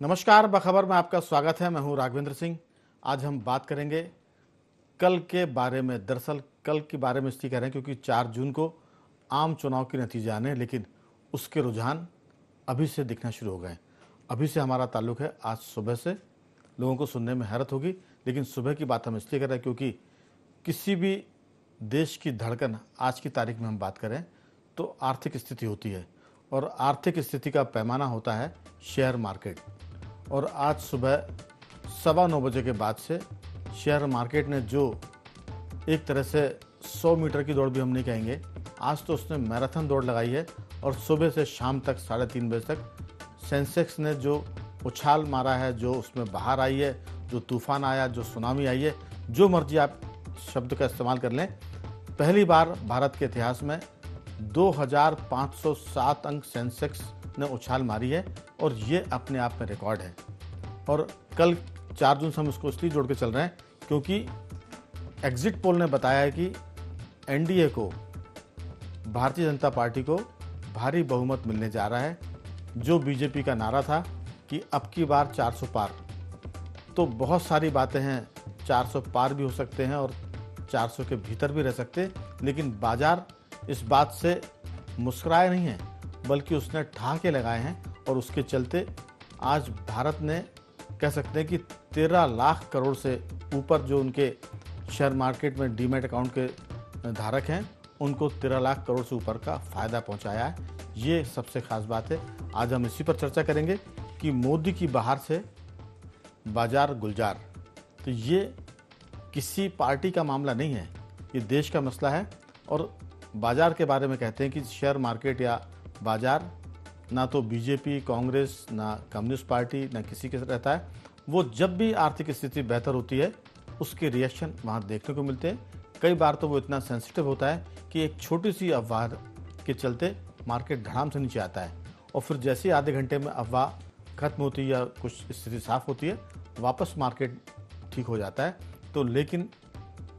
नमस्कार, बखबर में आपका स्वागत है। मैं हूं राघवेंद्र सिंह। आज हम बात करेंगे कल के बारे में। दरअसल कल के बारे में इसलिए कह रहे हैं क्योंकि 4 जून को आम चुनाव के नतीजे आने हैं, लेकिन उसके रुझान अभी से दिखना शुरू हो गए। अभी से हमारा ताल्लुक है आज सुबह से। लोगों को सुनने में हैरत होगी, लेकिन सुबह की बात हम इसलिए कर रहे हैं क्योंकि किसी भी देश की धड़कन आज की तारीख में हम बात करें तो आर्थिक स्थिति होती है, और आर्थिक स्थिति का पैमाना होता है शेयर मार्केट। और आज सुबह 9:15 बजे के बाद से शेयर मार्केट ने जो एक तरह से 100 मीटर की दौड़ भी हम नहीं कहेंगे, आज तो उसने मैराथन दौड़ लगाई है। और सुबह से शाम तक 3:30 बजे तक सेंसेक्स ने जो उछाल मारा है, जो उसमें बाहर आई है, जो तूफान आया, जो सुनामी आई है, जो मर्जी आप शब्द का इस्तेमाल कर लें, पहली बार भारत के इतिहास में 2507 अंक सेंसेक्स ने उछाल मारी है, और ये अपने आप में रिकॉर्ड है। और कल 4 जून से हम इसको इसलिए जोड़ के चल रहे हैं क्योंकि एग्जिट पोल ने बताया है कि एनडीए को, भारतीय जनता पार्टी को भारी बहुमत मिलने जा रहा है। जो बीजेपी का नारा था कि अब की बार 400 पार, तो बहुत सारी बातें हैं, 400 पार भी हो सकते हैं और 400 के भीतर भी रह सकते हैं, लेकिन बाजार इस बात से मुस्कुराए नहीं है, बल्कि उसने ठहाके लगाए हैं। और उसके चलते आज भारत ने, कह सकते हैं कि 13 लाख करोड़ से ऊपर जो उनके शेयर मार्केट में डीमैट अकाउंट के धारक हैं, उनको 13 लाख करोड़ से ऊपर का फ़ायदा पहुंचाया है। ये सबसे ख़ास बात है। आज हम इसी पर चर्चा करेंगे कि मोदी की बहार से बाजार गुलजार। तो ये किसी पार्टी का मामला नहीं है, ये देश का मसला है। और बाजार के बारे में कहते हैं कि शेयर मार्केट या बाजार ना तो बीजेपी, कांग्रेस, ना कम्युनिस्ट पार्टी, ना किसी के रहता है। वो जब भी आर्थिक स्थिति बेहतर होती है, उसके रिएक्शन वहाँ देखने को मिलते हैं। कई बार तो वो इतना सेंसिटिव होता है कि एक छोटी सी अफवाह के चलते मार्केट धड़ाम से नीचे आता है, और फिर जैसे ही आधे घंटे में अफवाह खत्म होती है या कुछ स्थिति साफ होती है, वापस मार्केट ठीक हो जाता है। तो लेकिन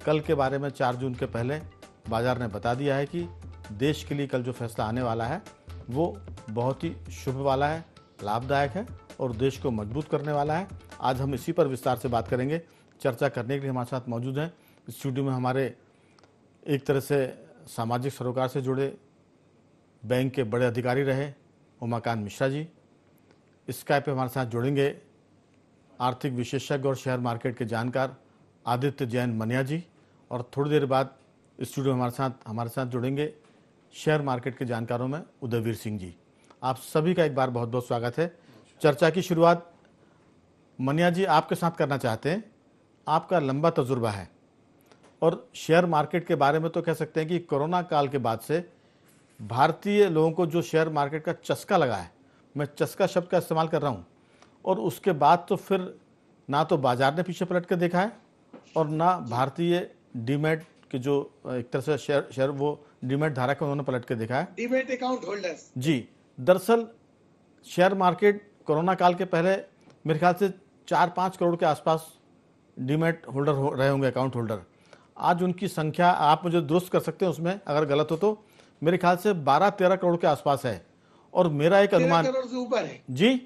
कल के बारे में 4 जून के पहले बाजार ने बता दिया है कि देश के लिए कल जो फैसला आने वाला है वो बहुत ही शुभ वाला है, लाभदायक है और देश को मजबूत करने वाला है। आज हम इसी पर विस्तार से बात करेंगे। चर्चा करने के लिए हमारे साथ मौजूद हैं स्टूडियो में हमारे एक तरह से सामाजिक सरोकार से जुड़े बैंक के बड़े अधिकारी रहे उमाकांत मिश्रा जी। स्काइप पे हमारे साथ जुड़ेंगे आर्थिक विशेषज्ञ और शेयर मार्केट के जानकार आदित्य जैन मनिया जी, और थोड़ी देर बाद स्टूडियो में हमारे साथ जुड़ेंगे शेयर मार्केट के जानकारों में उदयवीर सिंह जी। आप सभी का एक बार बहुत बहुत स्वागत है। चर्चा की शुरुआत मनिया जी आपके साथ करना चाहते हैं। आपका लंबा तजुर्बा है और शेयर मार्केट के बारे में तो कह सकते हैं कि कोरोना काल के बाद से भारतीय लोगों को जो शेयर मार्केट का चस्का लगा है, मैं चस्का शब्द का इस्तेमाल कर रहा हूँ, और उसके बाद तो फिर ना तो बाजार ने पीछे पलट कर देखा है और ना भारतीय डीमैट के जो एक तरह से शेयर वो डीमैट धारक है उन्होंने पलट के देखा है, डीमैट अकाउंट होल्डर्स जी। दरअसल शेयर मार्केट कोरोना काल के पहले मेरे ख्याल से 4-5 करोड़ के आसपास डीमैट होल्डर रहे होंगे, अकाउंट होल्डर। आज उनकी संख्या, आप मुझे दुरुस्त कर सकते हैं उसमें अगर गलत हो तो, मेरे ख्याल से 12-13 करोड़ के आसपास है। और मेरा एक अनुमान 13 करोड़ से ऊपर है जी,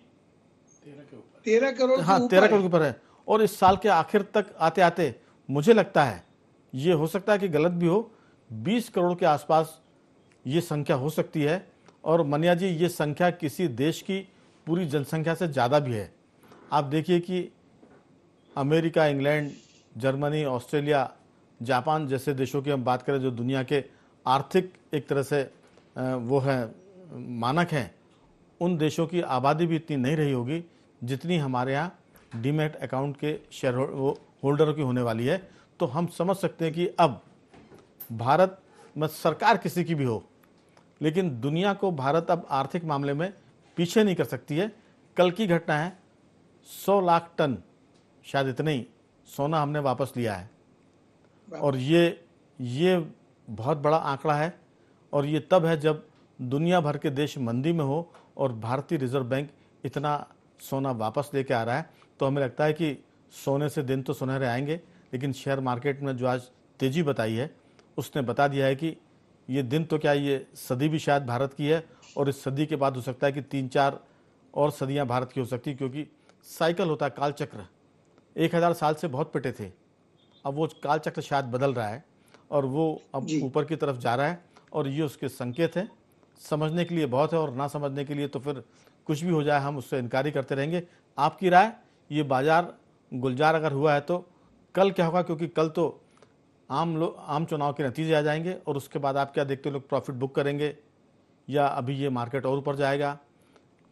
13 करोड़ हाँ 13 करोड़ के ऊपर है। और इस साल के आखिर तक आते आते मुझे लगता है, ये हो सकता है कि गलत भी हो, 20 करोड़ के आसपास ये संख्या हो सकती है। और मनिया जी, ये संख्या किसी देश की पूरी जनसंख्या से ज़्यादा भी है। आप देखिए कि America, England, Germany, Australia, Japan जैसे देशों की हम बात करें जो दुनिया के आर्थिक एक तरह से वो है मानक हैं, उन देशों की आबादी भी इतनी नहीं रही होगी जितनी हमारे यहाँ डीमैट अकाउंट के शेयर होल्डरों की होने वाली है। तो हम समझ सकते हैं कि अब भारत में सरकार किसी की भी हो, लेकिन दुनिया को भारत अब आर्थिक मामले में पीछे नहीं कर सकती है। कल की घटना है, 100 लाख टन, शायद इतना ही सोना हमने वापस लिया है, और ये बहुत बड़ा आंकड़ा है। और ये तब है जब दुनिया भर के देश मंदी में हो और भारतीय रिजर्व बैंक इतना सोना वापस लेके आ रहा है। तो हमें लगता है कि सोने से दिन तो सुनहरे आएंगे, लेकिन शेयर मार्केट में जो आज तेज़ी बताई है उसने बता दिया है कि ये दिन तो क्या, ये सदी भी शायद भारत की है, और इस सदी के बाद हो सकता है कि 3-4 और सदियां भारत की हो सकती, क्योंकि साइकिल होता है, कालचक्र, 1000 साल से बहुत पिटे थे, अब वो कालचक्र शायद बदल रहा है और वो अब जी ऊपर की तरफ जा रहा है, और ये उसके संकेत हैं। समझने के लिए बहुत है और ना समझने के लिए तो फिर कुछ भी हो जाए हम उससे इनकारी करते रहेंगे। आपकी राय, ये बाजार गुलजार अगर हुआ है तो कल क्या होगा? क्योंकि कल तो आम चुनाव के नतीजे आ जाएंगे, और उसके बाद आप क्या देखते हो, लोग प्रॉफिट बुक करेंगे या अभी ये मार्केट और ऊपर जाएगा?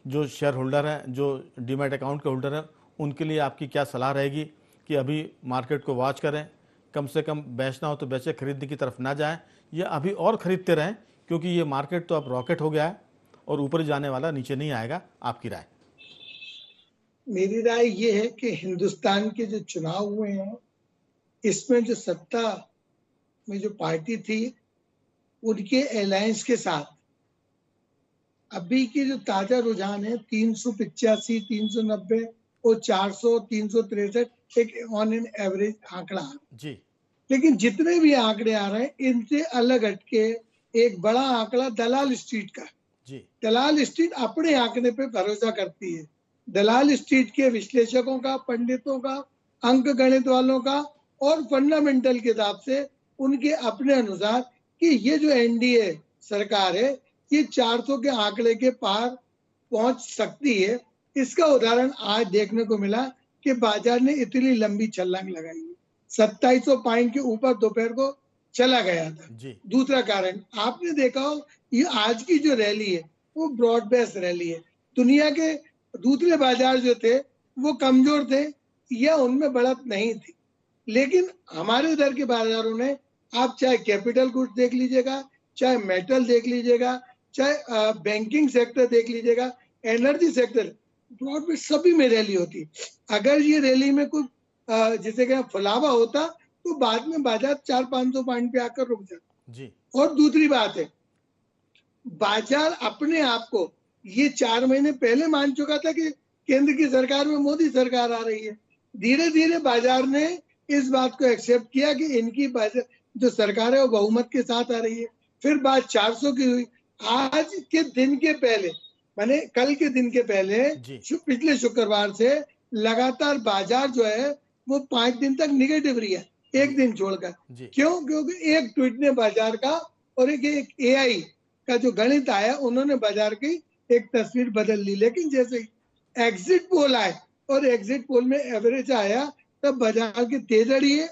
जो शेयर होल्डर हैं, जो डीमैट अकाउंट के होल्डर हैं, उनके लिए आपकी क्या सलाह रहेगी कि अभी मार्केट को वॉच करें, कम से कम बेचना हो तो बेचे, खरीदने की तरफ ना जाएं, या अभी और खरीदते रहें क्योंकि ये मार्केट तो अब रॉकेट हो गया है और ऊपर जाने वाला, नीचे नहीं आएगा? आपकी राय? मेरी राय ये है कि हिंदुस्तान के जो चुनाव हुए हैं, इसमें जो सत्ता में जो पार्टी थी, उनके अलायंस के साथ अभी के जो ताजा रुझान है 385, 390 और 400, 363 एक ऑन एन एवरेज आंकड़ा। जी लेकिन जितने भी आंकड़े आ रहे हैं, इनसे अलग हटके एक बड़ा आंकड़ा दलाल स्ट्रीट का। जी दलाल स्ट्रीट अपने आंकड़े पे भरोसा करती है। दलाल स्ट्रीट के विश्लेषकों का, पंडितों का, अंक गणित वालों का और फंडामेंटल के हिसाब से उनके अपने अनुसार कि ये जो एनडीए सरकार है, ये 400 के आंकड़े के पार पहुंच सकती है। इसका उदाहरण आज देखने को मिला कि बाजार ने इतनी लंबी छलांग लगाई, 2700 पॉइंट के ऊपर दोपहर को चला गया था। जी दूसरा कारण आपने देखा हो, ये आज की जो रैली है वो ब्रॉड बेस्ड रैली है। दुनिया के दूसरे बाजार जो थे वो कमजोर थे या उनमें बढ़त नहीं थी, लेकिन हमारे इधर के बाजारों ने, आप चाहे कैपिटल गुड्स देख लीजिएगा, चाहे मेटल देख लीजिएगा, चाहे बैंकिंग सेक्टर देख लीजिएगा, एनर्जी सेक्टर, ब्रॉड बेस्ड सभी में रैली होती। अगर ये रैली में कुछ जिसे क्या फुलावा होता तो बाद में बाजार 400-500 पॉइंट पे आकर रुक जाता। जी और दूसरी बात है, बाजार अपने आप को ये 4 महीने पहले मान चुका था कि केंद्र की सरकार में मोदी सरकार आ रही है। धीरे धीरे बाजार ने इस बात को एक्सेप्ट किया कि इनकी जो सरकार है वो बहुमत के साथ आ रही है। फिर बात 400 की हुई। आज के दिन के पहले, माने कल के दिन के पहले, जी पिछले शुक्रवार से लगातार बाजार जो है वो 5 दिन तक निगेटिव रही है, एक दिन छोड़कर। जी क्यों? क्योंकि एक ट्वीट ने बाजार का और एक एआई का जो गणित आया, उन्होंने बाजार की एक तस्वीर बदल ली। लेकिन जैसे ही एग्जिट पोल आए और एग्जिट पोल में एवरेज आया, तब बाजार की तेज रही है।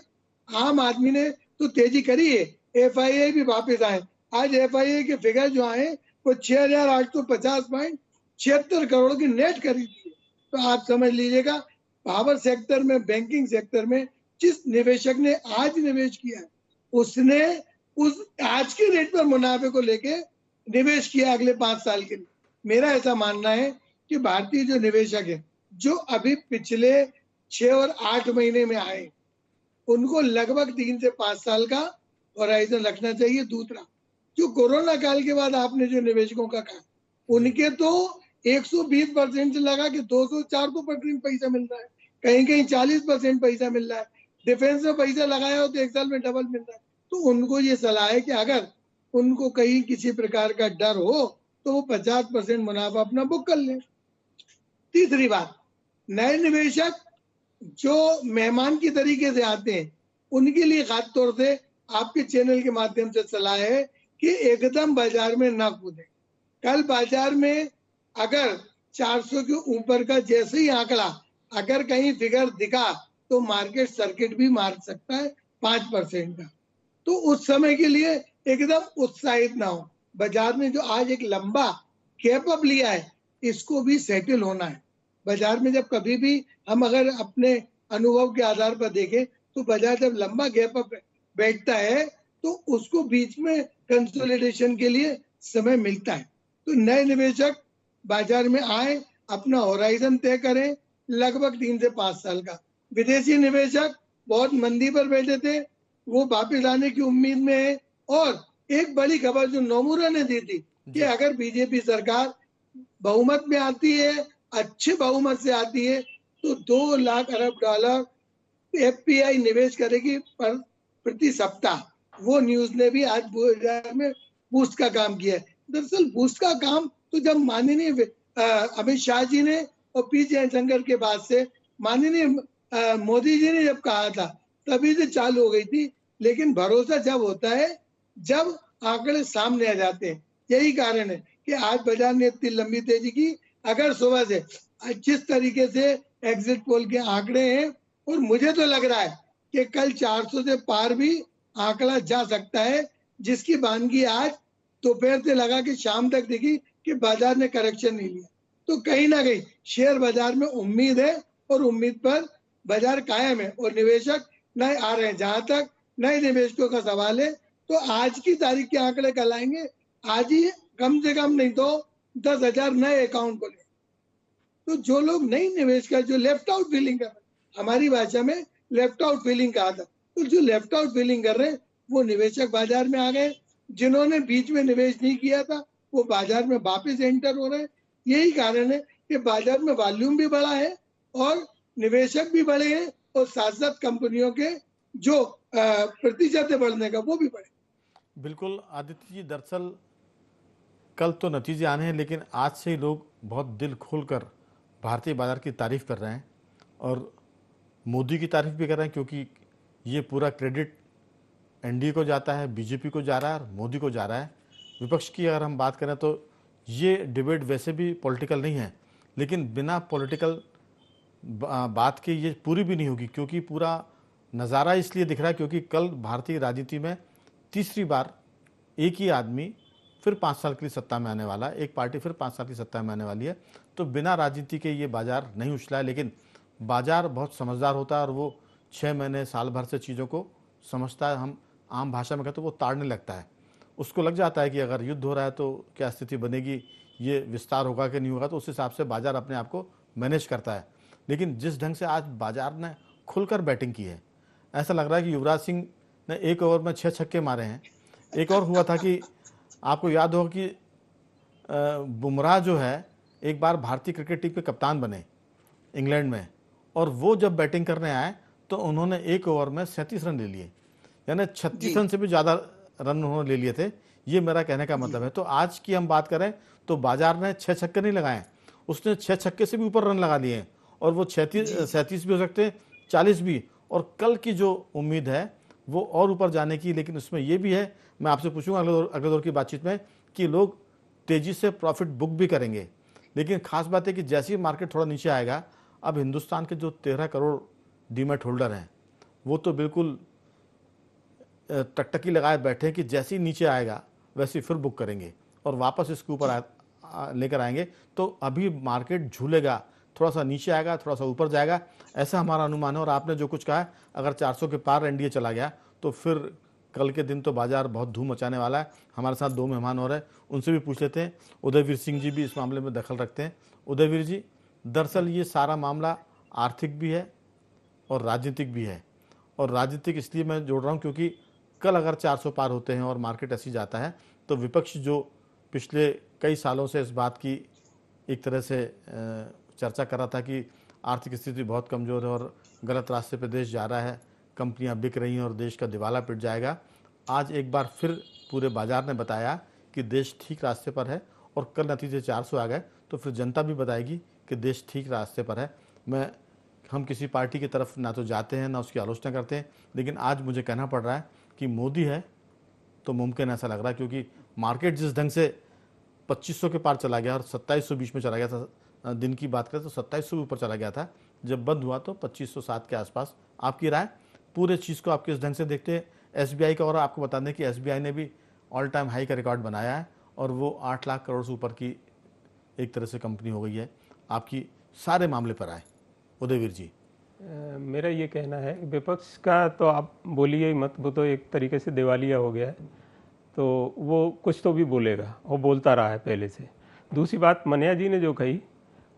आम आदमी ने तो तेजी करी है, एफआईआई भी वापस आए। आज एफआईआई के फिगर जो आए वो 6,850 पॉइंट 76 करोड़ की नेट खरीदी है। तो आप समझ लीजिएगा, पावर सेक्टर में, बैंकिंग सेक्टर में जिस निवेशक ने आज निवेश किया है, उसने उस आज के रेट पर मुनाफे को लेके निवेश किया अगले 5 साल के लिए। मेरा ऐसा मानना है कि भारतीय जो निवेशक है, जो अभी पिछले 6 और 8 महीने में आए, उनको लगभग 3 से 5 साल का होराइजन रखना चाहिए। दूसरा, जो कोरोना काल के बाद आपने जो निवेशकों का कहा, उनके तो 120% से लगा कि 200-400% पैसा मिल रहा है, कहीं कहीं 40% पैसा मिल रहा है। डिफेंस में पैसा लगाया हो तो 1 साल में डबल मिल रहा है। तो उनको ये सलाह है कि अगर उनको कहीं किसी प्रकार का डर हो तो वो 50% मुनाफा अपना बुक कर ले। तीसरी बात, नए निवेशक जो मेहमान की तरीके से आते हैं, उनके लिए खास तौर से आपके चैनल के माध्यम से सलाह है कि एकदम बाजार में ना कूदें। कल बाजार में अगर 400 के ऊपर का जैसे ही आंकड़ा अगर कहीं फिगर दिखा तो मार्केट सर्किट भी मार सकता है 5% का। तो उस समय के लिए एकदम उत्साहित ना हो। बाजार ने जो आज एक लंबा गैप अप लिया है, इसको भी सेटल होना है। बाजार में जब कभी भी हम अगर अपने अनुभव के आधार पर देखें तो बाजार जब लंबा गैप अप बैठता है तो उसको बीच में कंसोलिडेशन के लिए समय मिलता है। तो नए निवेशक बाजार में आए, अपना होराइजन तय करें लगभग 3 से 5 साल का। विदेशी निवेशक बहुत मंदी पर बैठे थे, वो वापस आने की उम्मीद में है। और एक बड़ी खबर जो नोमुरा ने दी थी कि अगर बीजेपी सरकार बहुमत में आती है, अच्छे बहुमत से आती है, तो 2 लाख अरब डॉलर एफपीआई निवेश करेगी प्रति सप्ताह। वो न्यूज ने भी आज बाजार में बूस्ट का काम किया है। दरअसल बूस्ट का काम तो जब माननीय अमित शाह जी ने और पी जयशंकर के बाद से माननीय मोदी जी ने जब कहा था तभी से चालू हो गई थी। लेकिन भरोसा जब होता है जब आंकड़े सामने आ जाते हैं। यही कारण है कि आज बाजार ने इतनी लंबी तेजी की। अगर सुबह से जिस तरीके से एग्जिट पोल के आंकड़े हैं, और मुझे तो लग रहा है कि कल 400 से पार भी आंकड़ा जा सकता है, जिसकी वानगी आज दोपहर से लगा कि शाम तक दिखी कि बाजार ने करेक्शन नहीं लिया। तो कहीं ना कहीं शेयर बाजार में उम्मीद है और उम्मीद पर बाजार कायम है और निवेशक नए आ रहे हैं। जहां तक नए निवेशकों का सवाल है तो आज की तारीख के आंकड़े कल आएंगे। आज ही कम से कम नहीं तो 10,000 नए अकाउंट खोले। तो जो लोग नई निवेश कर, जो लेफ्ट आउट फीलिंग कर रहे हैं, हमारी भाषा में लेफ्ट आउट फीलिंग कहा था, तो जो लेफ्ट आउट फीलिंग कर रहे हैं वो निवेशक बाजार में आ गए। जिन्होंने बीच में निवेश नहीं किया था वो बाजार में वापस एंटर हो रहे हैं। यही कारण है कि बाजार में वॉल्यूम भी बढ़ा है और निवेशक भी बढ़े हैं और साथ साथ कंपनियों के जो प्रतिशत बढ़ने का वो भी बढ़े। बिल्कुल आदित्य जी, दरअसल कल तो नतीजे आने हैं, लेकिन आज से ही लोग बहुत दिल खोलकर भारतीय बाजार की तारीफ कर रहे हैं और मोदी की तारीफ भी कर रहे हैं, क्योंकि ये पूरा क्रेडिट एनडीए को जाता है, बीजेपी को जा रहा है और मोदी को जा रहा है। विपक्ष की अगर हम बात करें तो ये डिबेट वैसे भी पॉलिटिकल नहीं है, लेकिन बिना पॉलिटिकल बात के ये पूरी भी नहीं होगी, क्योंकि पूरा नज़ारा इसलिए दिख रहा है क्योंकि कल भारतीय राजनीति में तीसरी बार एक ही आदमी फिर 5 साल के लिए सत्ता में आने वाला है, एक पार्टी फिर 5 साल की सत्ता में आने वाली है। तो बिना राजनीति के ये बाजार नहीं उछला है, लेकिन बाजार बहुत समझदार होता है और वो 6 महीने साल भर से चीज़ों को समझता है। हम आम भाषा में कहते हैं वो ताड़ने लगता है। उसको लग जाता है कि अगर युद्ध हो रहा है तो क्या स्थिति बनेगी, ये विस्तार होगा कि नहीं होगा, तो उस हिसाब से बाजार अपने आप को मैनेज करता है। लेकिन जिस ढंग से आज बाजार ने खुलकर बैटिंग की है, ऐसा लग रहा है कि युवराज सिंह ने एक ओवर में 6 छक्के मारे हैं। एक और हुआ था कि आपको याद होगा कि बुमराह जो है एक बार भारतीय क्रिकेट टीम के कप्तान बने इंग्लैंड में, और वो जब बैटिंग करने आए तो उन्होंने एक ओवर में 37 रन ले लिए, यानी 36 रन से भी ज़्यादा रन उन्होंने ले लिए थे। ये मेरा कहने का मतलब है। तो आज की हम बात करें तो बाजार ने 6 छक्के नहीं लगाए, उसने 6 छक्के से भी ऊपर रन लगा लिए हैं, और वो 37 भी हो सकते हैं, 40 भी, और कल की जो उम्मीद है वो और ऊपर जाने की। लेकिन उसमें ये भी है, मैं आपसे पूछूंगा अगले दौर की बातचीत में, कि लोग तेज़ी से प्रॉफिट बुक भी करेंगे। लेकिन खास बात है कि जैसे ही मार्केट थोड़ा नीचे आएगा, अब हिंदुस्तान के जो 13 करोड़ डीमैट होल्डर हैं वो तो बिल्कुल टकटकी लगाए बैठे हैं कि जैसे ही नीचे आएगा वैसे ही फिर बुक करेंगे और वापस इसके ऊपर लेकर आएंगे। तो अभी मार्केट झूलेगा, थोड़ा सा नीचे आएगा, थोड़ा सा ऊपर जाएगा, ऐसा हमारा अनुमान है। और आपने जो कुछ कहा है, अगर 400 के पार एनडीए चला गया तो फिर कल के दिन तो बाजार बहुत धूम मचाने वाला है। हमारे साथ 2 मेहमान और हैं, उनसे भी पूछ लेते हैं। उदयवीर सिंह जी भी इस मामले में दखल रखते हैं। उदयवीर जी, दरअसल ये सारा मामला आर्थिक भी है और राजनीतिक भी है, और राजनीतिक इसलिए मैं जोड़ रहा हूँ क्योंकि कल अगर 400 पार होते हैं और मार्केट ऐसी जाता है तो विपक्ष जो पिछले कई सालों से इस बात की एक तरह से चर्चा कर रहा था कि आर्थिक स्थिति बहुत कमज़ोर है और गलत रास्ते पर देश जा रहा है, कंपनियां बिक रही हैं और देश का दिवाला पिट जाएगा, आज एक बार फिर पूरे बाजार ने बताया कि देश ठीक रास्ते पर है। और कल नतीजे 400 आ गए तो फिर जनता भी बताएगी कि देश ठीक रास्ते पर है। हम किसी पार्टी की तरफ ना तो जाते हैं ना उसकी आलोचना करते हैं, लेकिन आज मुझे कहना पड़ रहा है कि मोदी है तो मुमकिन ऐसा लग रहा है, क्योंकि मार्केट जिस ढंग से 2500 के पार चला गया और 2700 बीच में चला गया था, दिन की बात करें तो 2700 ऊपर चला गया था, जब बंद हुआ तो 2507 के आसपास। आपकी राय पूरे चीज़ को आप किस ढंग से देखते हैं? एसबीआई का, और आपको बता दें कि एसबीआई ने भी ऑल टाइम हाई का रिकॉर्ड बनाया है और वो 8 लाख करोड़ से ऊपर की एक तरह से कंपनी हो गई है। आपकी सारे मामले पर आए उदयवीर जी। मेरा ये कहना है, विपक्ष का तो आप बोलिए ही मत, वो तो एक तरीके से दिवालिया हो गया है, तो वो कुछ तो भी बोलेगा, वो बोलता रहा है पहले से। दूसरी बात मनिया जी ने जो कही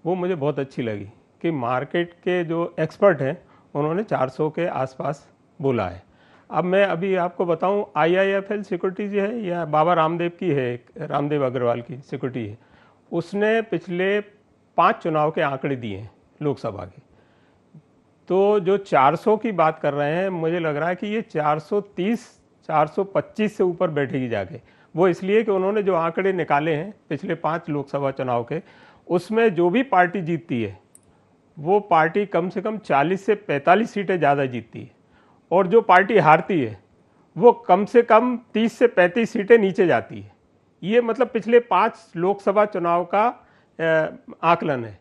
वो मुझे बहुत अच्छी लगी कि मार्केट के जो एक्सपर्ट हैं उन्होंने 400 के आसपास बोला है। अब मैं अभी आपको बताऊं, IIFL सिक्योरिटीज है या बाबा रामदेव की है, रामदेव अग्रवाल की सिक्योरिटी है, उसने पिछले 5 चुनाव के आंकड़े दिए हैं लोकसभा के। तो जो 400 की बात कर रहे हैं, मुझे लग रहा है कि ये 430 425 से ऊपर बैठेगी जाके। वो इसलिए कि उन्होंने जो आंकड़े निकाले हैं पिछले 5 लोकसभा चुनाव के, उसमें जो भी पार्टी जीतती है वो पार्टी कम से कम 40 से 45 सीटें ज़्यादा जीतती है, और जो पार्टी हारती है वो कम से कम 30 से 35 सीटें नीचे जाती है। ये मतलब पिछले 5 लोकसभा चुनाव का आकलन है।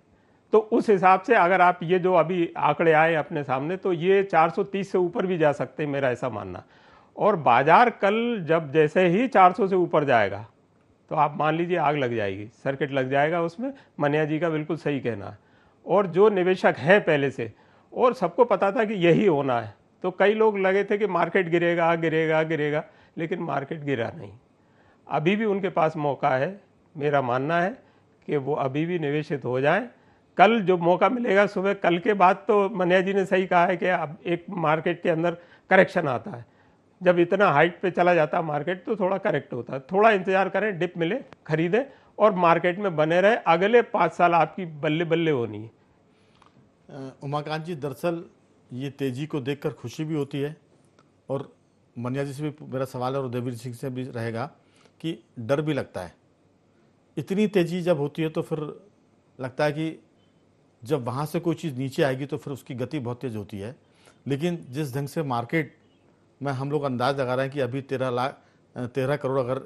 तो उस हिसाब से अगर आप ये जो अभी आंकड़े आए अपने सामने, तो ये 430 से ऊपर भी जा सकते हैं, मेरा ऐसा मानना। और बाजार कल जब जैसे ही 400 से ऊपर जाएगा तो आप मान लीजिए आग लग जाएगी, सर्किट लग जाएगा उसमें। मनिया जी का बिल्कुल सही कहना है। और जो निवेशक हैं पहले से, और सबको पता था कि यही होना है, तो कई लोग लगे थे कि मार्केट गिरेगा गिरेगा गिरेगा, लेकिन मार्केट गिरा नहीं। अभी भी उनके पास मौका है। मेरा मानना है कि वो अभी भी निवेशित हो जाएं। कल जो मौका मिलेगा सुबह, कल के बाद तो मनिया जी ने सही कहा है कि अब एक मार्केट के अंदर करेक्शन आता है। जब इतना हाइट पे चला जाता है मार्केट तो थोड़ा करेक्ट होता है। थोड़ा इंतजार करें, डिप मिले खरीदें और मार्केट में बने रहे। अगले 5 साल आपकी बल्ले बल्ले होनी है। उमाकांत जी, दरअसल ये तेजी को देखकर खुशी भी होती है, और मनिया जी से भी मेरा सवाल है और देवीर सिंह से भी रहेगा कि डर भी लगता है। इतनी तेजी जब होती है तो फिर लगता है कि जब वहाँ से कोई चीज़ नीचे आएगी तो फिर उसकी गति बहुत तेज़ होती है। लेकिन जिस ढंग से मार्केट में हम लोग अंदाज लगा रहे हैं कि अभी 13 करोड़ अगर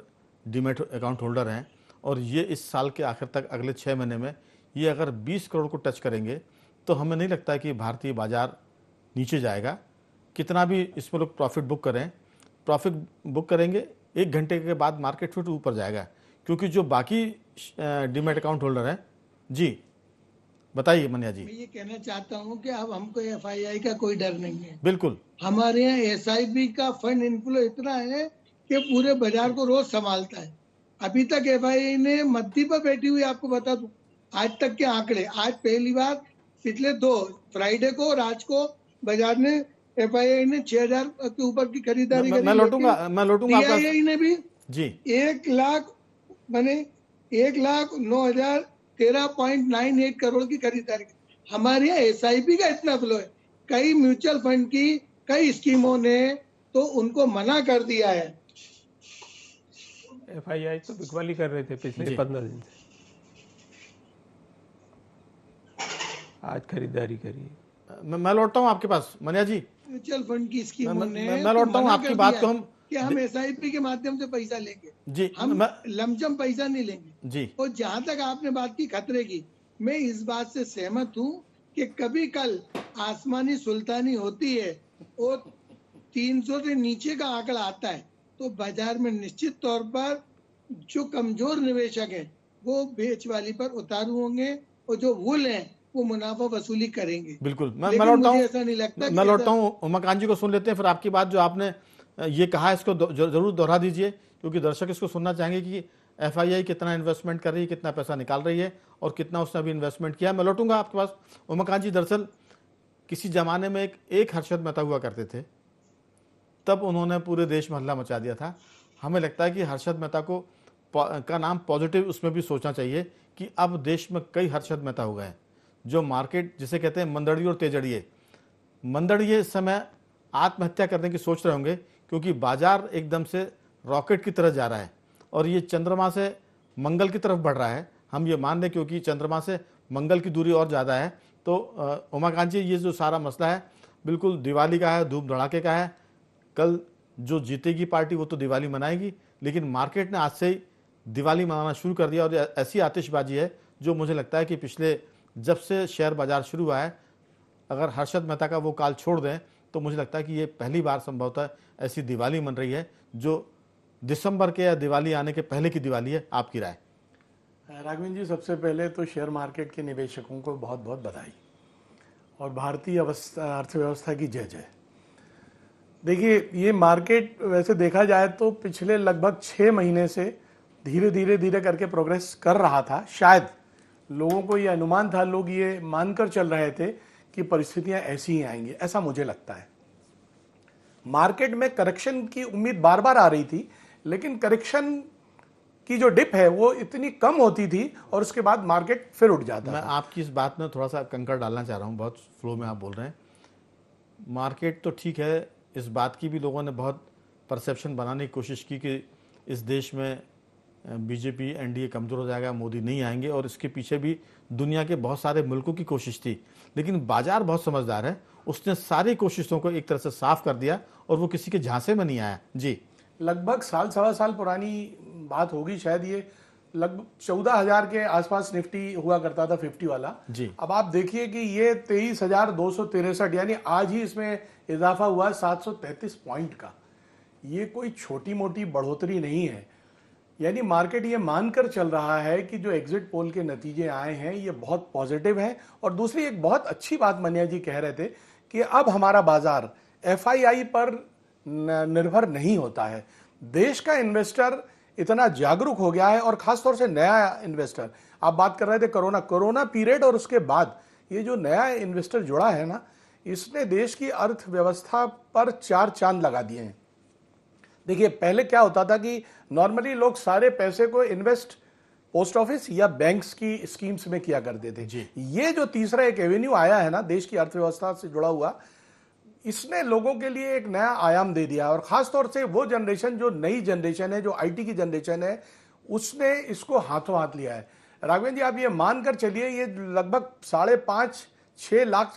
डीमैट अकाउंट होल्डर हैं, और ये इस साल के आखिर तक अगले 6 महीने में ये अगर 20 करोड़ को टच करेंगे तो हमें नहीं लगता कि भारतीय बाजार नीचे जाएगा। कितना भी इसमें लोग प्रॉफिट बुक करेंगे, 1 घंटे के बाद मार्केट फिर ऊपर जाएगा, क्योंकि जो बाकी डीमैट अकाउंट होल्डर हैं। जी बताइए मनिया जी। मैं ये कहना चाहता हूँ कि अब हमको एफआईआई का कोई डर नहीं है। बिल्कुल, हमारे यहाँ एसआईपी का फंड इनफ्लो इतना है कि पूरे बाजार को रोज संभालता है। अभी तक एफआईआई ने मद्दी पर बैठी हुई, आपको बता दूं, आज तक के आंकड़े, आज पहली बार पिछले 2 फ्राइडे को और आज को बाजार ने एफआईआई ने 6000 के ऊपर की खरीदारी करी। मैं लौटूंगा पीआईआई ने भी जी 1 लाख माने 1,09,13.98 करोड़ की खरीदारी। हमारे यहाँ एसआईपी का इतना फ्लो है। कई म्यूचुअल फंड की कई स्कीमों ने तो उनको मना कर दिया है। एफआईआई तो बिकवाली कर रहे थे पिछले 15 दिन से, आज खरीदारी करी। मैं लौटता हूँ आपके पास मनिया जी। म्यूचुअल फंड की स्कीमों ने मैं लौटता हूँ आपकी बात को। हम एसआईपी के माध्यम से पैसा लेंगे जी, हम लमसम पैसा नहीं लेंगे जी। और जहां तक आपने बात की खतरे की, मैं इस बात से सहमत हूं कि कभी कल आसमानी सुल्तानी होती है और 300 से नीचे का आंकड़ा आता है तो बाजार में निश्चित तौर पर जो कमजोर निवेशक हैं वो बेच वाली पर उतारू होंगे और जो वुल हैं वो मुनाफा वसूली करेंगे। बिल्कुल, मैं लौटता हूँ। ऐसा नहीं लगता। मैं लौटता हूँ, उमाकांत जी को सुन लेते हैं, फिर आपकी बात जो आपने ये कहा इसको जरूर दोहरा दीजिए, क्योंकि दर्शक इसको सुनना चाहेंगे कि एफआईआई कितना इन्वेस्टमेंट कर रही है, कितना पैसा निकाल रही है और कितना उसने अभी इन्वेस्टमेंट किया। मैं लौटूंगा आपके पास। उमाकांत जी, दरअसल किसी जमाने में एक हर्षद मेहता हुआ करते थे, तब उन्होंने पूरे देश में हल्ला मचा दिया था। हमें लगता है कि हर्षद मेहता का नाम पॉजिटिव उसमें भी सोचना चाहिए कि अब देश में कई हर्षद मेहता हो गए हैं, जो मार्केट जिसे कहते हैं मंदड़िए और तेजड़िए। मंदड़िए इस समय आत्महत्या करने की सोच रहे होंगे, क्योंकि बाजार एकदम से रॉकेट की तरह जा रहा है और ये चंद्रमा से मंगल की तरफ बढ़ रहा है। हम ये मान लें, क्योंकि चंद्रमा से मंगल की दूरी और ज़्यादा है। तो उमाकांत जी, ये जो सारा मसला है बिल्कुल दिवाली का है, धूम धड़ाके का है। कल जो जीतेगी पार्टी वो तो दिवाली मनाएगी, लेकिन मार्केट ने आज से ही दिवाली मनाना शुरू कर दिया और ऐसी आतिशबाजी है जो मुझे लगता है कि पिछले जब से शेयर बाजार शुरू हुआ है, अगर हर्षद मेहता का वो काल छोड़ दें तो मुझे लगता है कि ये पहली बार संभवतः ऐसी दिवाली मन रही है जो दिसंबर के या दिवाली आने के पहले की दिवाली है। आपकी राय? राघवेंद्र जी, सबसे पहले तो शेयर मार्केट के निवेशकों को बहुत बहुत बधाई और भारतीय अर्थव्यवस्था की जय जय। देखिए, ये मार्केट वैसे देखा जाए तो पिछले लगभग 6 महीने से धीरे करके प्रोग्रेस कर रहा था। शायद लोगों को ये अनुमान था, लोग ये मानकर चल रहे थे कि परिस्थितियां ऐसी ही आएंगी, ऐसा मुझे लगता है। मार्केट में करेक्शन की उम्मीद बार बार आ रही थी, लेकिन करेक्शन की जो डिप है वो इतनी कम होती थी और उसके बाद मार्केट फिर उठ जाता। मैं आपकी इस बात में थोड़ा सा कंकर डालना चाह रहा हूँ, बहुत फ्लो में आप बोल रहे हैं। मार्केट तो ठीक है, इस बात की भी लोगों ने बहुत परसेप्शन बनाने की कोशिश की कि इस देश में बीजेपी एनडीए कमज़ोर हो जाएगा, मोदी नहीं आएंगे, और इसके पीछे भी दुनिया के बहुत सारे मुल्कों की कोशिश थी। लेकिन बाजार बहुत समझदार है, उसने सारी कोशिशों को एक तरह से साफ कर दिया और वो किसी के झांसे में नहीं आया। जी, लगभग साल सवा साल पुरानी बात होगी शायद, ये लगभग 14,000 के आसपास निफ्टी हुआ करता था 50 वाला जी। अब आप देखिए कि ये 23,263, यानी आज ही इसमें इजाफा हुआ 733 पॉइंट का। ये कोई छोटी मोटी बढ़ोतरी नहीं है। यानी मार्केट ये मानकर चल रहा है कि जो एग्जिट पोल के नतीजे आए हैं ये बहुत पॉजिटिव है। और दूसरी एक बहुत अच्छी बात मनिया जी कह रहे थे कि अब हमारा बाजार एफआईआई पर निर्भर नहीं होता है। देश का इन्वेस्टर इतना जागरूक हो गया है, और खासतौर से नया इन्वेस्टर। आप बात कर रहे थे कोरोना पीरियड और उसके बाद ये जो नया इन्वेस्टर जुड़ा है ना, इसने देश की अर्थव्यवस्था पर 4 चांद लगा दिए हैं। देखिए, पहले क्या होता था कि नॉर्मली लोग सारे पैसे को इन्वेस्ट पोस्ट ऑफिस या बैंक्स की स्कीम्स में किया करते थे। ये जो तीसरा एक एवेन्यू आया है ना देश की अर्थव्यवस्था से जुड़ा हुआ, इसने लोगों के लिए एक नया आयाम दे दिया। और खास तौर से वो जनरेशन जो नई जनरेशन है, जो आईटी की जनरेशन है, उसने इसको हाथों हाथ लिया है। राघवेंद्र जी, आप ये मानकर चलिए, ये लगभग 5.5-6 लाख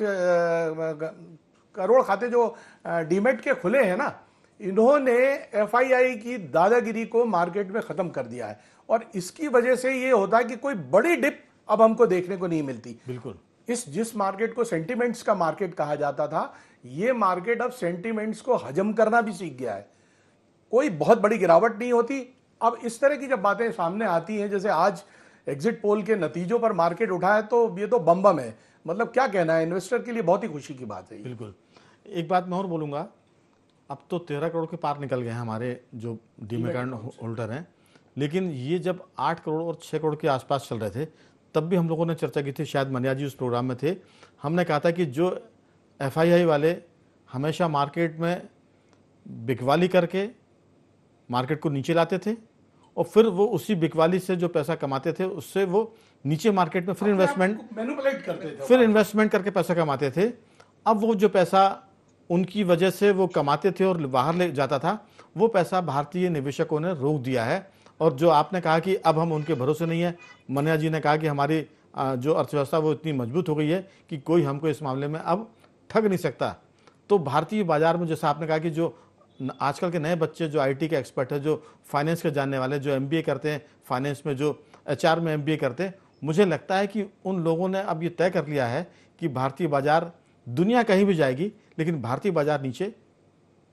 करोड़ खाते जो डीमेट के खुले हैं ना, इन्होंने एफआईआई की दादागिरी को मार्केट में खत्म कर दिया है। और इसकी वजह से ये होता है कि कोई बड़ी डिप अब हमको देखने को नहीं मिलती। बिल्कुल। जिस मार्केट को सेंटिमेंट्स का मार्केट कहा जाता था, ये मार्केट अब सेंटिमेंट्स को हजम करना भी सीख गया है। कोई बहुत बड़ी गिरावट नहीं होती। अब इस तरह की जब बातें सामने आती हैं, जैसे आज एग्जिट पोल के नतीजों पर मार्केट उठा है, तो ये तो बम है। मतलब क्या कहना है, इन्वेस्टर के लिए बहुत ही खुशी की बात है। बिल्कुल। एक बात मैं और बोलूँगा, अब तो 13 करोड़ के पार निकल गए हैं हमारे जो डीमेट अकाउंट होल्डर हैं। लेकिन ये जब 8 करोड़ और 6 करोड़ के आसपास चल रहे थे, तब भी हम लोगों ने चर्चा की थी, शायद मनिया जी उस प्रोग्राम में थे। हमने कहा था कि जो एफआईआई वाले हमेशा मार्केट में बिकवाली करके मार्केट को नीचे लाते थे, और फिर वो उसी बिकवाली से जो पैसा कमाते थे उससे वो नीचे मार्केट में फिर मैनिपुलेट करते थे, फिर इन्वेस्टमेंट करके पैसा कमाते थे। अब वो जो पैसा उनकी वजह से वो कमाते थे और बाहर ले जाता था, वो पैसा भारतीय निवेशकों ने रोक दिया है। और जो आपने कहा कि अब हम उनके भरोसे नहीं है, मनिया जी ने कहा कि हमारी जो अर्थव्यवस्था वो इतनी मजबूत हो गई है कि कोई हमको इस मामले में अब ठग नहीं सकता। तो भारतीय बाजार में जैसा आपने कहा कि जो आजकल के नए बच्चे जो आईटी के एक्सपर्ट है, जो फाइनेंस के जानने वाले, जो एमबीए करते हैं फाइनेंस में, जो एचआर में एमबीए करते हैं, मुझे लगता है कि उन लोगों ने अब ये तय कर लिया है कि भारतीय बाजार, दुनिया कहीं भी जाएगी लेकिन भारतीय बाजार नीचे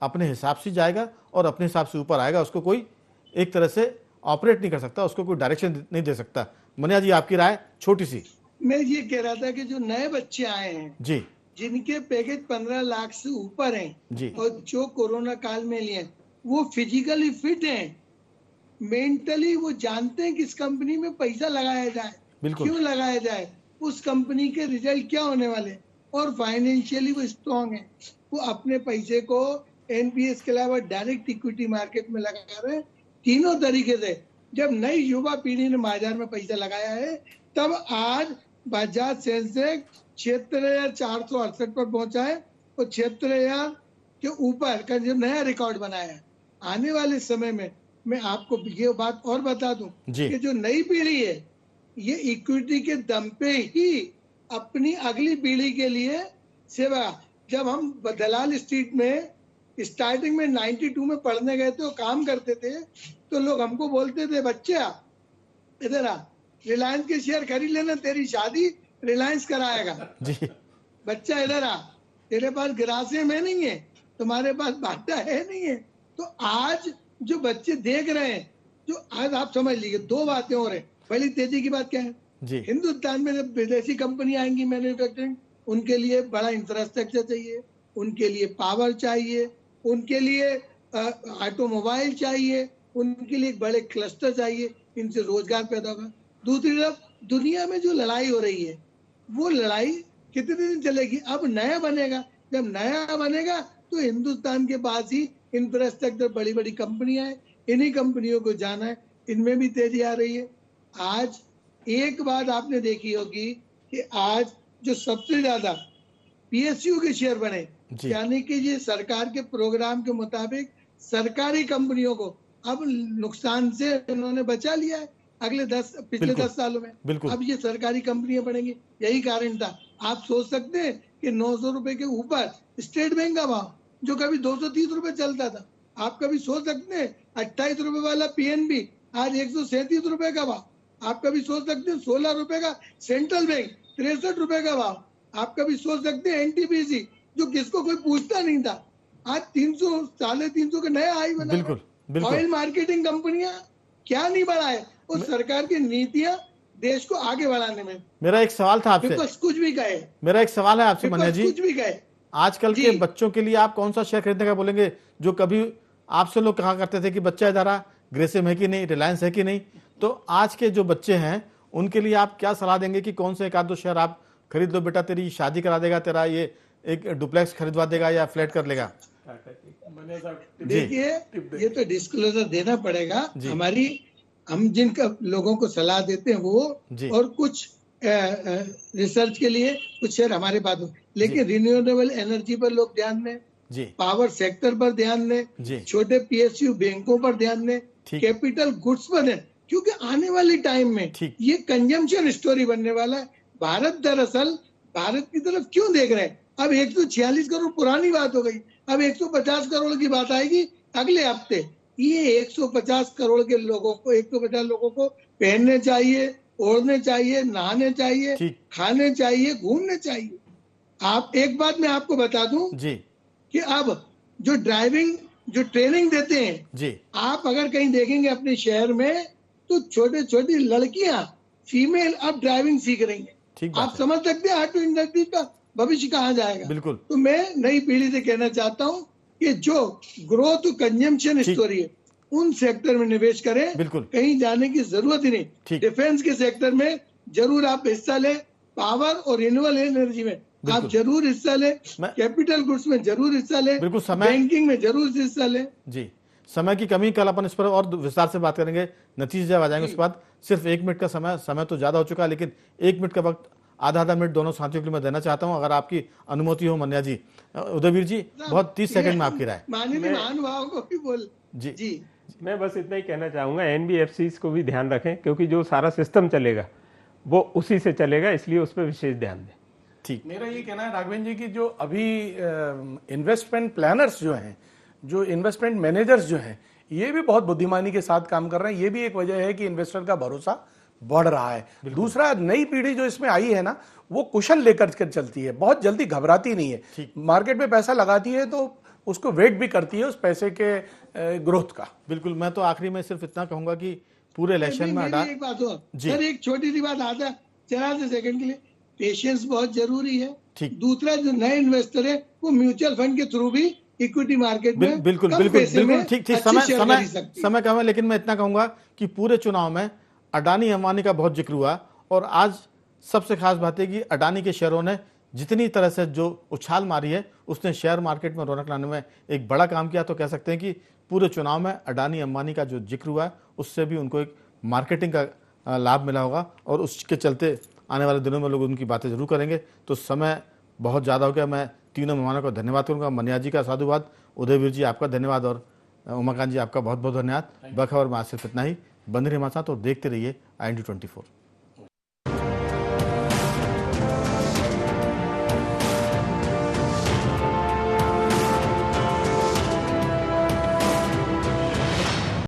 अपने हिसाब से जाएगा और अपने हिसाब से ऊपर आएगा। उसको कोई एक तरह से ऑपरेट नहीं कर सकता, उसको कोई डायरेक्शन नहीं दे सकता। मनिया जी, आपकी राय छोटी सी। मैं ये कह रहा था कि जो नए बच्चे आए हैं जी, जिनके पैकेज 15 लाख से ऊपर हैं जी, और जो कोरोना काल में लिए, वो फिजिकली फिट हैं, मेंटली वो जानते हैं किस कंपनी में पैसा लगाया जाए, क्यों लगाया जाए, उस कंपनी के रिजल्ट क्या होने वाले, और फाइनेंशियली वो स्ट्रॉन्ग है। वो अपने पैसे को एनपीएस के अलावा डायरेक्ट इक्विटी मार्केट में लगा रहे हैं। तीनों तरीके से जब नई युवा पीढ़ी ने बाजार में पैसा लगाया है, तब आज बाजार सेंसेक्स 76,468 पर पहुंचा है और 76,000 के ऊपर का जो नया रिकॉर्ड बनाया है। आने वाले समय में मैं आपको ये बात और बता दूं कि जो नई पीढ़ी है, ये इक्विटी के दम पे ही अपनी अगली पीढ़ी के लिए सेवा। जब हम दलाल स्ट्रीट में स्टार्टिंग में 92 में पढ़ने गए थे और काम करते थे, तो लोग हमको बोलते थे, बच्चा इधर आ, रिलायंस के शेयर खरीद लेना, तेरी शादी रिलायंस कराएगा। जी। बच्चा इधर आ, तेरे पास गिरासे में नहीं है, तुम्हारे पास बाटा है नहीं है। तो आज जो बच्चे देख रहे हैं, जो आज आप समझ लीजिए, दो बातें हो रही। पहली तेजी की बात क्या है जी, हिंदुस्तान में जब विदेशी कंपनी आएंगी मैन्युफैक्चरिंग, उनके लिए बड़ा इंफ्रास्ट्रक्चर चाहिए, उनके लिए पावर चाहिए, उनके लिए ऑटोमोबाइल चाहिए, उनके लिए बड़े क्लस्टर चाहिए, इनसे रोजगार पैदा होगा। दूसरी तरफ दुनिया में जो लड़ाई हो रही है, वो लड़ाई कितने दिन चलेगी? अब नया बनेगा, जब नया बनेगा तो हिंदुस्तान के पास ही इंफ्रास्ट्रक्चर, बड़ी बड़ी कंपनियां हैं, इन्हीं कंपनियों को जाना है, इनमें भी तेजी आ रही है। आज एक बात आपने देखी होगी कि आज जो सबसे ज्यादा पीएसयू के शेयर बने, यानी कि ये सरकार के प्रोग्राम के मुताबिक सरकारी कंपनियों को अब नुकसान से उन्होंने बचा लिया है पिछले बिल्कुल, 10 सालों में। बिल्कुल। अब ये सरकारी कंपनियां बढ़ेंगी, यही कारण था। आप सोच सकते हैं कि 900 रुपए के ऊपर स्टेट बैंक का भाव जो कभी 230 रुपए चलता था, आप कभी सोच सकते हैं 28 रुपए वाला पीएनबी आज 137 रुपए का भाव। आप कभी सोच सकते हैं 16 रुपए का सेंट्रल बैंक 63 रुपए का भाव। आप कभी सोच सकते हैं एनटीपीसी जो किसको कोई पूछता नहीं था, आज 300 350 का नया हाई बना। बिल्कुल, बिल्कुल। ऑयल मार्केटिंग कंपनियां क्या नहीं बढ़ाए, और सरकार की नीतियां देश को आगे बढ़ाने में। मेरा एक सवाल था आपसे, विपक्ष कुछ भी कहे, मेरा एक सवाल है आपसे मन्या विपक्ष जी, कुछ भी कहे। आजकल के बच्चों के लिए आप कौन सा शेयर खरीदने का बोलेंगे? जो कभी आपसे लोग कहा करते थे कि बच्चा इदारा ग्रेसिम है कि नहीं, रिलायंस है कि नहीं, तो आज के जो बच्चे हैं उनके लिए आप क्या सलाह देंगे कि कौन से एक आध दो शेयर आप खरीद लो, बेटा तेरी शादी करा देगा, तेरा ये एक डुप्लेक्स खरीदवा देगा या फ्लैट कर लेगा? देखिए, ये तो डिस्क्लोजर देना पड़ेगा हमारी, हम जिन लोगों को सलाह देते हैं वो, और कुछ रिसर्च के लिए कुछ शेयर हमारे पास हो, लेकिन रिन्यूएबल एनर्जी पर लोग ध्यान दें, पावर सेक्टर पर ध्यान दें, छोटे पीएसयू बैंकों पर ध्यान दें, कैपिटल गुड्स पर दें, क्योंकि आने वाले टाइम में ये कंजम्पशन स्टोरी बनने वाला है। भारत दरअसल भारत की तरफ क्यों देख रहे हैं? अब 146 करोड़ पुरानी बात हो गई, अब 150 करोड़ की बात आएगी अगले हफ्ते। ये 150 करोड़ के लोगों को, 150 लोगों को पहनने चाहिए, ओढ़ने चाहिए, नहाने चाहिए, खाने चाहिए, घूमने चाहिए। आप एक बात मैं आपको बता दूं कि अब जो ड्राइविंग जो ट्रेनिंग देते हैं, आप अगर कहीं देखेंगे अपने शहर में, तो छोटे छोटी लड़कियां फीमेल अब ड्राइविंग सीख रही हैं। आप समझ सकते हैं ऑटो इंडस्ट्री का भविष्य कहाँ जाएगा। बिल्कुल। तो मैं नई पीढ़ी से कहना चाहता हूँ कि जो ग्रोथ कंजम्पशन स्टोरी है उन सेक्टर में निवेश करें, कहीं जाने की जरूरत ही नहीं। डिफेंस के सेक्टर में जरूर आप हिस्सा लें, पावर और रिन्यूएबल एनर्जी में आप जरूर हिस्सा लें, कैपिटल गुड्स में जरूर हिस्सा लें, बैंकिंग में जरूर हिस्सा लें। जी, समय की कमी, कल अपन इस पर और विस्तार से बात करेंगे, नतीजे जब आ जाएंगे उसके बाद। सिर्फ 1 मिनट का समय तो ज्यादा हो चुका है, लेकिन 1 मिनट का वक्त आधा मिनट दोनों साथियों के लिए मैं देना चाहता हूं, अगर आपकी अनुमति हो मन्या जी। उदयवीर जी, बहुत 30 सेकंड में आपकी राय। माननीय महानुभावों को भी बोल। जी, मैं बस इतना ही कहना चाहूंगा, एनबीएफसीज को भी ध्यान रखें, क्योंकि जो सारा सिस्टम चलेगा वो उसी से चलेगा, इसलिए उस पर विशेष ध्यान दें। ठीक, मेरा ये कहना है राघवेंद्र जी की जो अभी इन्वेस्टमेंट प्लानर्स जो हैं, जो इन्वेस्टमेंट मैनेजर्स जो हैं, ये भी बहुत बुद्धिमानी के साथ काम कर रहे हैं। ये भी एक वजह है कि इन्वेस्टर का भरोसा बढ़ रहा है। दूसरा, नई पीढ़ी जो इसमें आई है ना, वो कुशन लेकर के चलती है, बहुत जल्दी घबराती नहीं है। मार्केट में पैसा लगाती है तो उसको वेट भी करती है उस पैसे के ग्रोथ का। बिल्कुल। मैं तो आखिरी में सिर्फ इतना कहूंगा कि पूरे इलेक्शन में एक बात हो सर, एक छोटी सी बात आता है जरा से सेकंड के लिए, पेशेंस बहुत जरूरी है। दूसरा, जो नए इन्वेस्टर है वो म्यूचुअल फंड के थ्रू भी इक्विटी मार्केट में बिल्कुल ठीक। समय कम है, लेकिन मैं इतना कहूंगा कि पूरे चुनाव में अडानी अंबानी का बहुत जिक्र हुआ, और आज सबसे खास बात है कि अडानी के शेयरों ने जितनी तरह से जो उछाल मारी है, उसने शेयर मार्केट में रौनक लाने में एक बड़ा काम किया। तो कह सकते हैं कि पूरे चुनाव में अडानी अंबानी का जो जिक्र हुआ है, उससे भी उनको एक मार्केटिंग का लाभ मिला होगा, और उसके चलते आने वाले दिनों में लोग उनकी बातें जरूर करेंगे। तो समय बहुत ज़्यादा हो गया। मैं तीनों मेहमानों का धन्यवाद करूँगा। मन्या जी का साधुवाद, उदयवीर जी आपका धन्यवाद, और उमाकांत जी आपका बहुत बहुत धन्यवाद। बखबर में आज सिर्फ इतना ही। बंद रहिए हमारे साथ और देखते रहिए IND24।